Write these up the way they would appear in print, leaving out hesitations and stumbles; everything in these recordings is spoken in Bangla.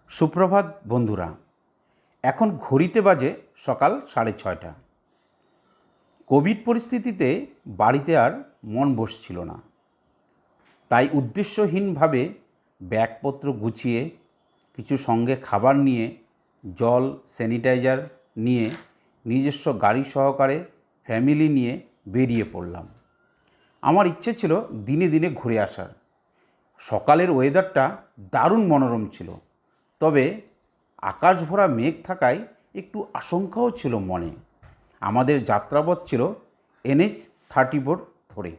সুপ্রভাত বন্ধুরা। এখন ঘড়িতে বাজে সকাল 6:30। কোভিড পরিস্থিতিতে বাড়িতে আর মন বসছিল না, তাই উদ্দেশ্যহীনভাবে ব্যাগপত্র গুছিয়ে কিছু সঙ্গে খাবার নিয়ে, জল, স্যানিটাইজার নিয়ে নিজস্ব গাড়ি সহকারে ফ্যামিলি নিয়ে বেরিয়ে পড়লাম। আমার ইচ্ছে ছিল দিনে দিনে ঘুরে আসার। সকালের ওয়েদারটা দারুণ মনোরম ছিল, তবে আকাশ ভরা মেঘ থাকায় একটু আশঙ্কাও ছিল মনে। আমাদের যাত্রাপথ ছিল NH-34 ধরে।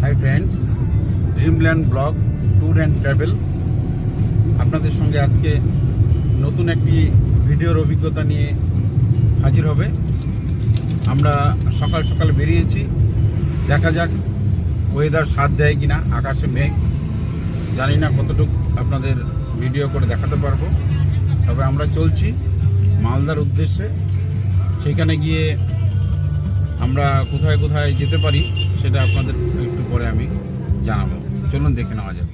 Hi friends, Dreamland blog tour and travel আপনাদের সঙ্গে আজকে নতুন একটি ভিডিওর অভিজ্ঞতা নিয়ে হাজির হবে। আমরা সকাল সকাল বেরিয়েছি, দেখা যাক ওয়েদার সাথ দেয় কিনা। আকাশে মেঘ, জানি না কতটুকু আপনাদের ভিডিও করে দেখাতে পারবো, তবে আমরা চলছি মালদার উদ্দেশ্যে। সেখানে গিয়ে আমরা কোথায় কোথায় যেতে পারি সেটা আপনাদের একটু পরে আমি জানাবো। চলুন দেখে নেওয়া যাবে।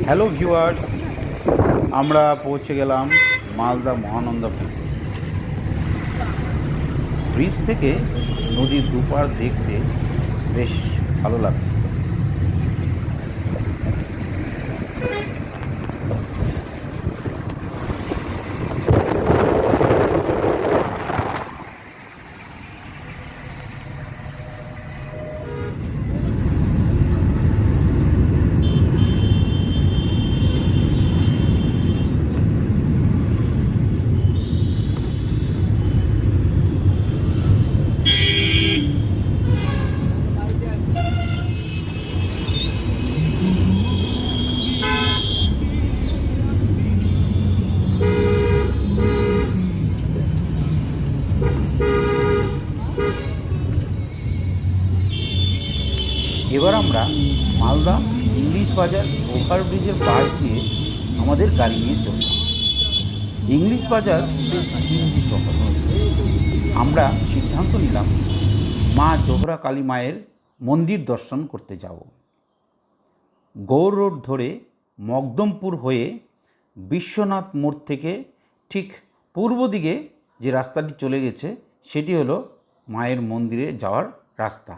হ্যালো ভিউয়ার্স, আমরা পৌঁছে গেলাম মালদা মহানন্দা ব্রিজে। ব্রিজ থেকে নদীর দুপার দেখতে বেশ ভালো লাগছে। এবার আমরা মালদা ইংলিশ বাজার ওভারব্রিজের পাশ দিয়ে আমাদের গাড়ি নিয়ে চললাম। ইংলিশ বাজার বেশ ঘিঞ্জি শহর। আমরা সিদ্ধান্ত নিলাম মা জোহরা কালী মায়ের মন্দির দর্শন করতে যাব। গৌর রোড ধরে মকদমপুর হয়ে বিশ্বনাথ মোড় থেকে ঠিক পূর্ব দিকে যে রাস্তাটি চলে গেছে সেটি হলো মায়ের মন্দিরে যাওয়ার রাস্তা।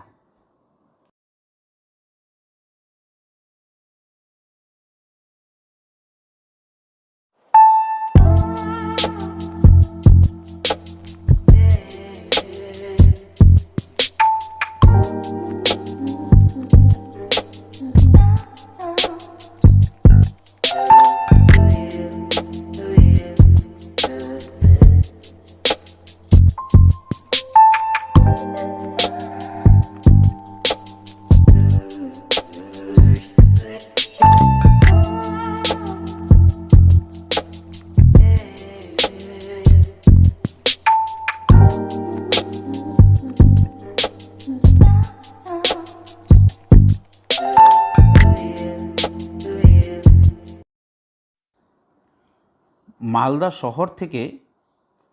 মালদা শহর থেকে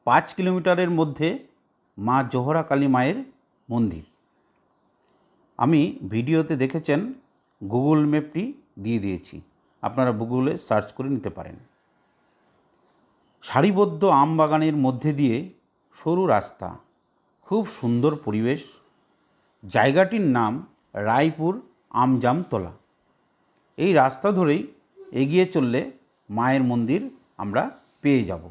5 কিলোমিটারের মধ্যে মা জোহরা কালী মায়ের মন্দির। আমি ভিডিওতে দেখেছেন গুগল ম্যাপটি দিয়ে দিয়েছি, আপনারা গুগলে সার্চ করে নিতে পারেন। সারিবদ্ধ আম বাগানের মধ্যে দিয়ে সরু রাস্তা, খুব সুন্দর পরিবেশ। জায়গাটির নাম রায়পুর আমজামতলা। এই রাস্তা ধরেই এগিয়ে চললে মায়ের মন্দির আমরা পেয়ে যাব।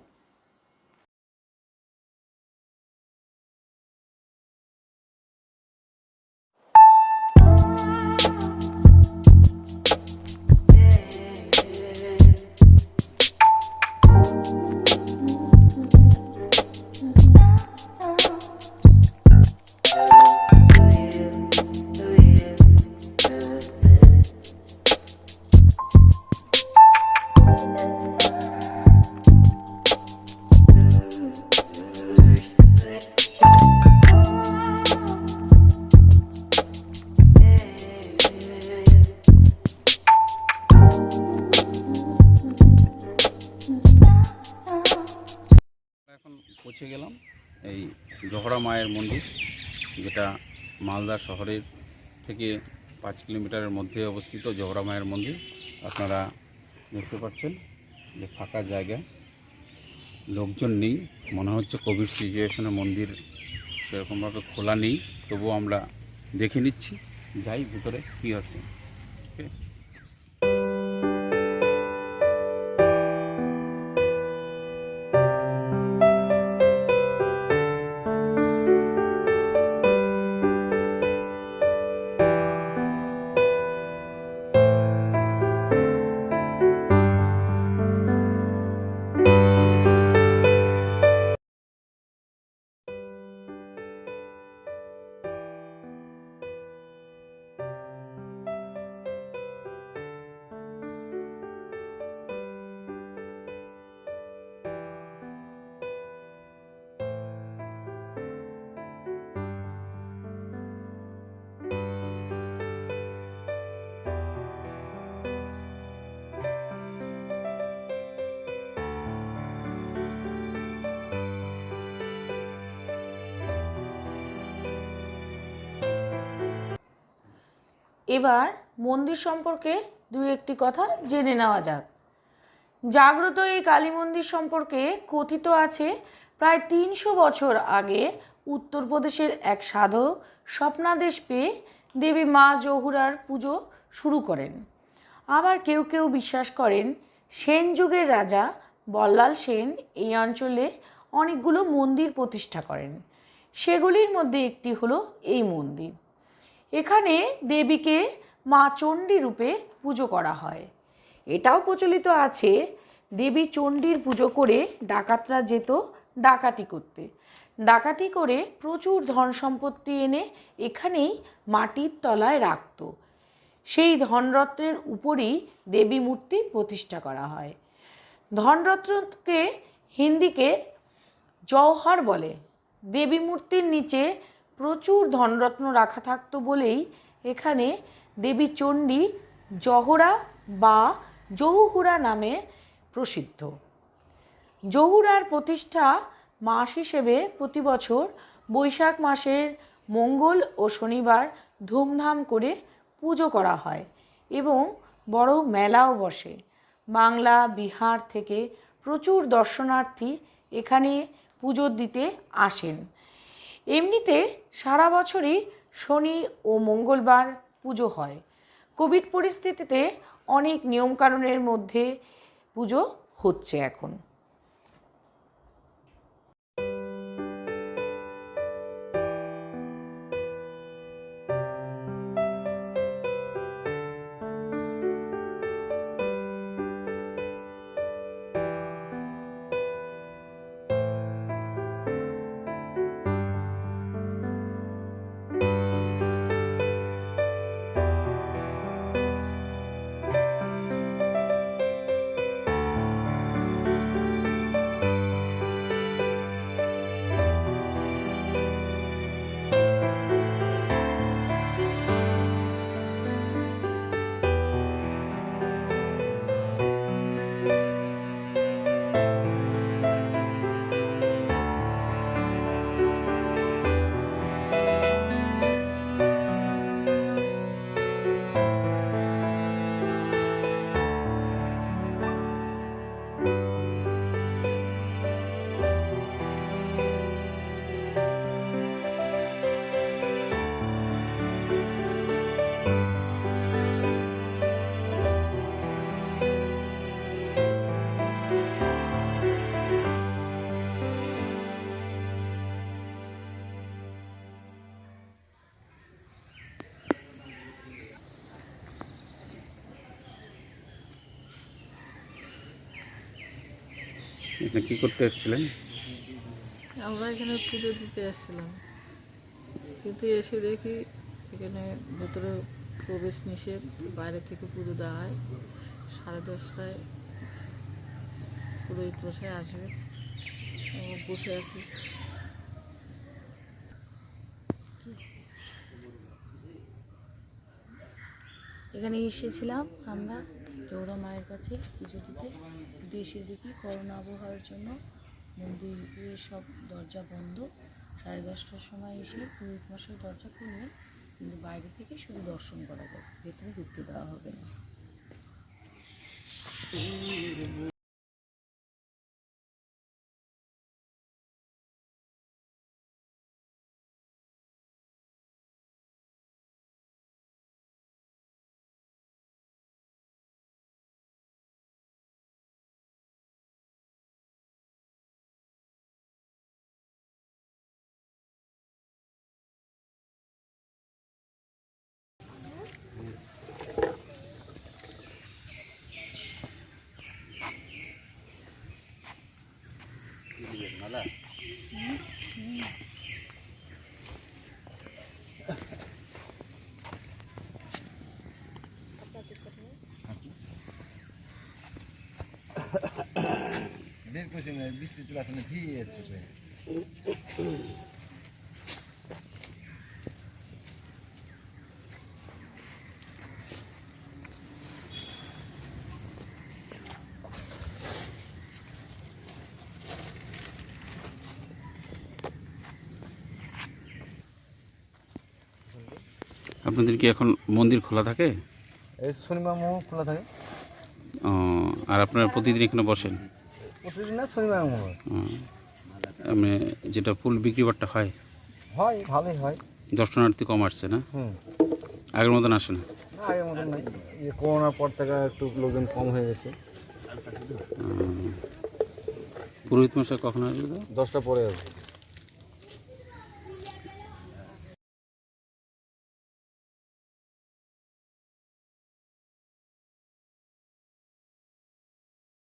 এখন পৌঁছে গেলাম এই জোহরা মায়ের মন্দির, যেটা মালদা শহরের থেকে 5 কিলোমিটারের মধ্যে অবস্থিত জোহরা মায়ের মন্দির। আপনারা দেখতে পাচ্ছেন যে ফাঁকা জায়গা, লোকজন নেই, মনে হচ্ছে কোভিড সিচুয়েশনে মন্দির সেরকমভাবে খোলা নেই, তবুও আমরা দেখে নিচ্ছি, যাই ভিতরে কী আছে। এবার মন্দির সম্পর্কে দুই একটি কথা জেনে নেওয়া যাক। জাগ্রত এই কালী মন্দির সম্পর্কে কথিত আছে প্রায় 300 বছর আগে উত্তরপ্রদেশের এক সাধক স্বপ্নাদেশ পেয়ে দেবী মা জহুরার পুজো শুরু করেন। আবার কেউ কেউ বিশ্বাস করেন সেন যুগের রাজা বল্লাল সেন এই অঞ্চলে অনেকগুলো মন্দির প্রতিষ্ঠা করেন। সেগুলির মধ্যে একটি হলো এই মন্দির। এখানে দেবীকে মা চণ্ডী রূপে পুজো করা হয়। এটাও প্রচলিত আছে দেবী চণ্ডীর পুজো করে ডাকাতরা যেত ডাকাতি করতে। ডাকাতি করে প্রচুর ধন সম্পত্তি এনে এখানেই মাটির তলায় রাখত। সেই ধনরত্নের উপরই দেবী মূর্তি প্রতিষ্ঠা করা হয়। ধনরত্নকে হিন্দিকে জওহর বলে। দেবী মূর্তির নিচে প্রচুর ধনরত্ন রাখা থাকতো বলেই এখানে দেবী চণ্ডী জহরা বা জহুহুরা নামে প্রসিদ্ধ। জহুরার প্রতিষ্ঠা মাস হিসেবে প্রতি বছর বৈশাখ মাসের মঙ্গল ও শনিবার ধুমধাম করে পুজো করা হয় এবং বড় মেলাও বসে। বাংলা বিহার থেকে প্রচুর দর্শনার্থী এখানে পুজো দিতে আসেন। এমনিতে সারা বছরই শনি ও মঙ্গলবার পুজো হয়। কোভিড পরিস্থিতিতে অনেক নিয়মকানুনের মধ্যে পুজো হচ্ছে এখন। এখানে কী করতে এসেছিলেন? আমরা এখানে পুজো দিতে এসেছিলাম, কিন্তু এসে দেখি এখানে ভেতরে প্রবেশ নিষেধ, বাইরে থেকে পুজো দেওয়া হয়। 10:30টায় পুরোহিত মশাই আসবে, আমরা বসে আছি। এখানে এসেছিলাম আমরা জৌরা মায়ের কাছে পুজো দিতে, কিন্তু এসে দেখি করোনা আবহাওয়ার জন্য মন্দিরের সব দরজা বন্ধ। 10:30টার সময় এসে পুরোহিত মশাই দরজা খুললেন, কিন্তু বাইরে থেকে শুধু দর্শন করা যায়, ভেতরে ঢুকতে দেওয়া হবে না। বৃষ্টি চলে আসে না, ভিজে যাচ্ছে। আপনাদের কি এখন মন্দির খোলা থাকে? এই শনিবার মঙ্গল খোলা থাকে। ও, আর আপনারা প্রতিদিন এখানে বসেন? প্রতিদিন না, শনিবার মঙ্গল মানে যেটা ফুল বিক্রিবারটা হয়, হয়, ভালোই হয়। দর্শনার্থী কম আসছে না? হুম, আগের মতন আসে না? আগের মতন নাই, করোনার পর থেকে একটু লোকজন কম হয়ে গেছে। পুরোহিত মশাই কখন আসবে? 10টা পরে আসবে।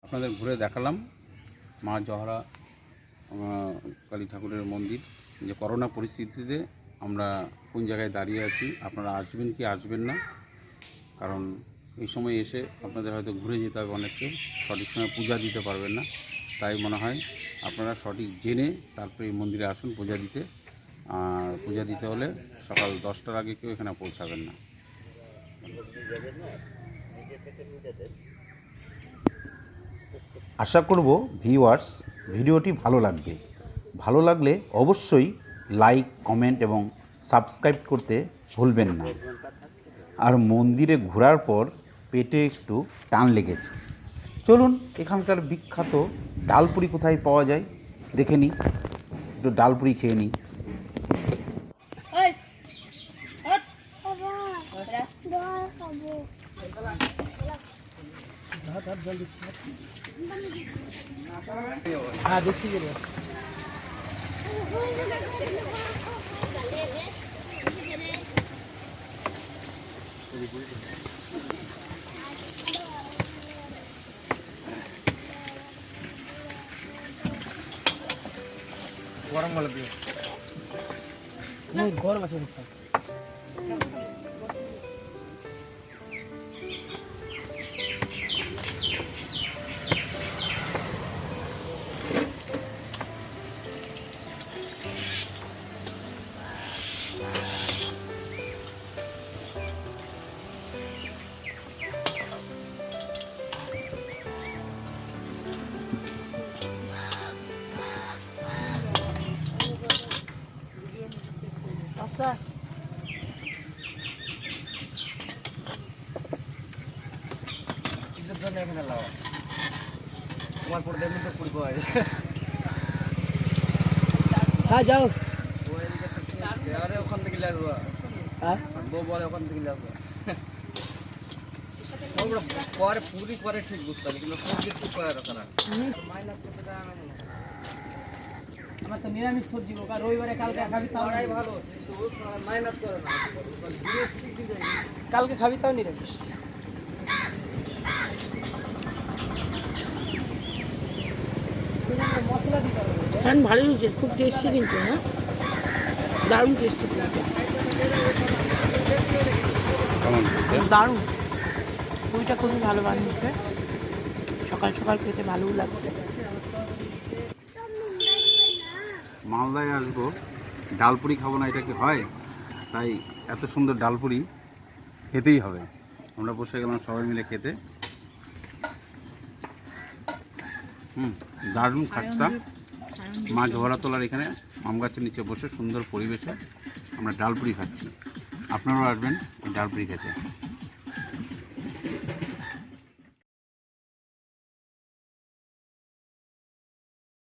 আপনাদের ঘুরে দেখালাম মা জহরা কালী ঠাকুরের মন্দির, যে করোনা পরিস্থিতিতে আমরা কোন জায়গায় দাঁড়িয়ে আছি। আপনারা আসবেন কি আসবেন না, কারণ এই সময় এসে আপনাদের হয়তো ঘুরে যেতে হবে, অনেককে সঠিক সময় পূজা দিতে পারবেন না। তাই মনে হয় আপনারা সঠিক জেনে তারপরে এই মন্দিরে আসুন পূজা দিতে। আর পূজা দিতে হলে সকাল 10টার আগে কেউ এখানে পৌঁছাবেন না। আশা করব ভিউয়ার্স ভিডিওটি ভালো লাগবে। ভালো লাগলে অবশ্যই লাইক, কমেন্ট এবং সাবস্ক্রাইব করতে ভুলবেন না। আর মন্দিরে ঘোরার পর পেটে একটু টান লেগেছে। চলুন এখানকার বিখ্যাত ডালপুরি কোথায় পাওয়া যায় দেখে নিই, একটু ডালপুরি খেয়ে নিই। হ্যাঁ যাও ওখান থেকে লাগবো বউ বলে ওখান থেকে লাগবো পরে পুরি পরে ঠিক বুঝতে হবে, কিন্তু সবজি ঠিক করা দরকার। আমার তো নিরামিষ সবজি হোক, রবিবারে কালকে খাবি তাও ভালো, কিন্তু মাইনাস করে না, কালকে খাবি তাও নিরামিষ। মশলা দিতে হবে। হ্যাঁ ভালোই হয়েছে, খুব টেস্টি কিন্তু। হ্যাঁ দারুণ টেস্টি, দারুণ। পুরিটা খুবই ভালো বানিয়েছে, সকাল সকাল খেতে ভালোও লাগছে। মালদায় আসবো, ডালপুরি খাবো না এটা কি হয়? তাই এত সুন্দর ডালপুরি খেতেই হবে। আমরা বসে গেলাম সবাই মিলে খেতে। দারুণ খাস্তা মাছ ভরা তোলার এখানে আম গাছের নিচে বসে সুন্দর পরিবেশে আমরা ডালপুরি খাচ্ছি। আপনারাও আসবেন ডালপুরি খেতে।